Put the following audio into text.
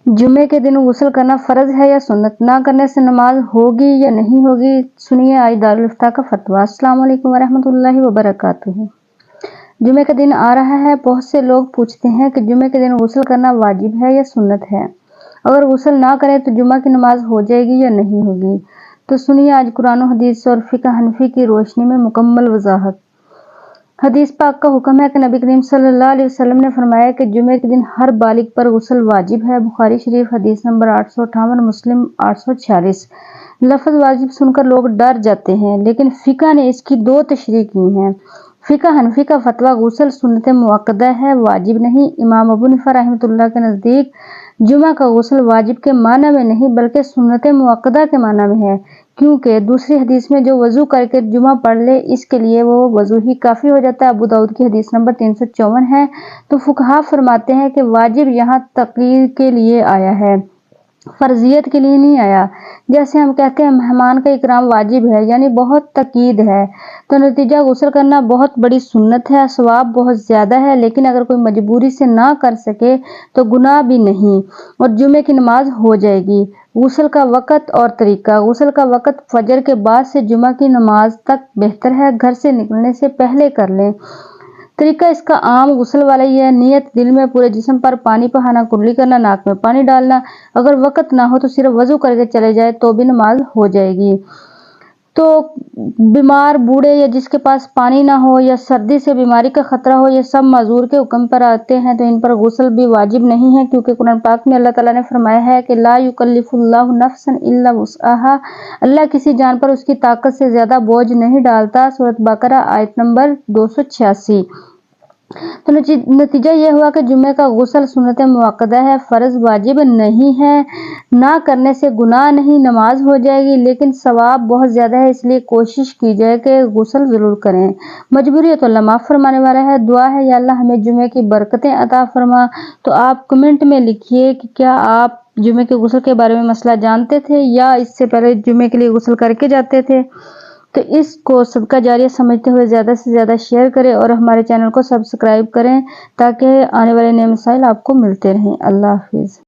جمعے کے دن غسل کرنا فرض ہے یا سنت؟ نہ کرنے سے نماز ہوگی یا نہیں ہوگی؟ سنیے آج دارالفتہ کا فتویٰ۔ السلام علیکم ورحمۃ اللہ وبرکاتہ۔ جمعے کا دن آ رہا ہے، بہت سے لوگ پوچھتے ہیں کہ جمعے کے دن غسل کرنا واجب ہے یا سنت ہے؟ اگر غسل نہ کریں تو جمعہ کی نماز ہو جائے گی یا نہیں ہوگی؟ تو سنیے آج قرآن و حدیث اور فقہ حنفی کی روشنی میں مکمل وضاحت۔ حدیث پاک کا حکم ہے کہ نبی کریم صلی اللہ علیہ وسلم نے فرمایا کہ جمعے کے دن ہر بالغ پر غسل واجب ہے۔ بخاری شریف حدیث نمبر 858، مسلم 846۔ لفظ واجب سن کر لوگ ڈر جاتے ہیں، لیکن فقہ نے اس کی دو تشریح کی ہیں۔ فقہ حنفی کا فتویٰ غسل سنت مؤکدہ ہے، واجب نہیں۔ امام ابو حنیفہ رحمۃ اللہ کے نزدیک جمعہ کا غسل واجب کے معنی میں نہیں بلکہ سنت مؤکدہ کے معنی میں ہے، کیونکہ دوسری حدیث میں جو وضو کر کے جمعہ پڑھ لے اس کے لیے وہ وضو ہی کافی ہو جاتا ہے۔ ابو داؤد کی حدیث نمبر 354 ہے۔ تو فقہا فرماتے ہیں کہ واجب یہاں تقریر کے لیے آیا ہے، فرضیت کے لیے نہیں آیا۔ جیسے ہم کہتے ہیں مہمان کا اکرام واجب ہے، یعنی بہت تاکید ہے، تو نتیجہ غسل کرنا بہت بڑی سنت ہے، ثواب بہت زیادہ ہے، لیکن اگر کوئی مجبوری سے نہ کر سکے تو گناہ بھی نہیں اور جمعے کی نماز ہو جائے گی۔ غسل کا وقت اور طریقہ۔ غسل کا وقت فجر کے بعد سے جمعہ کی نماز تک بہتر ہے، گھر سے نکلنے سے پہلے کر لیں۔ طریقہ اس کا عام غسل والا ہی ہے۔ نیت دل میں پورے جسم پر پانی بہانا، کلی کرنا، ناک میں پانی ڈالنا۔ اگر وقت نہ ہو تو صرف وضو کر کے چلے جائے تو بھی نماز ہو جائے گی۔ تو بیمار، بوڑھے یا جس کے پاس پانی نہ ہو یا سردی سے بیماری کا خطرہ ہو، یہ سب معذور کے حکم پر آتے ہیں، تو ان پر غسل بھی واجب نہیں ہے، کیونکہ قرآن پاک میں اللہ تعالیٰ نے فرمایا ہے کہ لا یکلف اللہ نفسا الا وسعها، اللہ کسی جان پر اس کی طاقت سے زیادہ بوجھ نہیں ڈالتا۔ سورۃ بقرہ آیت نمبر 286۔ تو نتیجہ یہ ہوا کہ جمعے کا غسل سنت مؤکدہ ہے، فرض واجب نہیں ہے۔ نہ کرنے سے گناہ نہیں، نماز ہو جائے گی، لیکن ثواب بہت زیادہ ہے، اس لیے کوشش کی جائے کہ غسل ضرور کریں۔ مجبوری ہے تو اللہ معاف فرمانے والا ہے۔ دعا ہے یا اللہ ہمیں جمعے کی برکتیں عطا فرما۔ تو آپ کمنٹ میں لکھیے کہ کیا آپ جمعے کے غسل کے بارے میں مسئلہ جانتے تھے یا اس سے پہلے جمعے کے لیے غسل کر کے جاتے تھے؟ تو اس کو صدقہ جاریہ سمجھتے ہوئے زیادہ سے زیادہ شیئر کریں اور ہمارے چینل کو سبسکرائب کریں تاکہ آنے والے نئے مسائل آپ کو ملتے رہیں۔ اللہ حافظ۔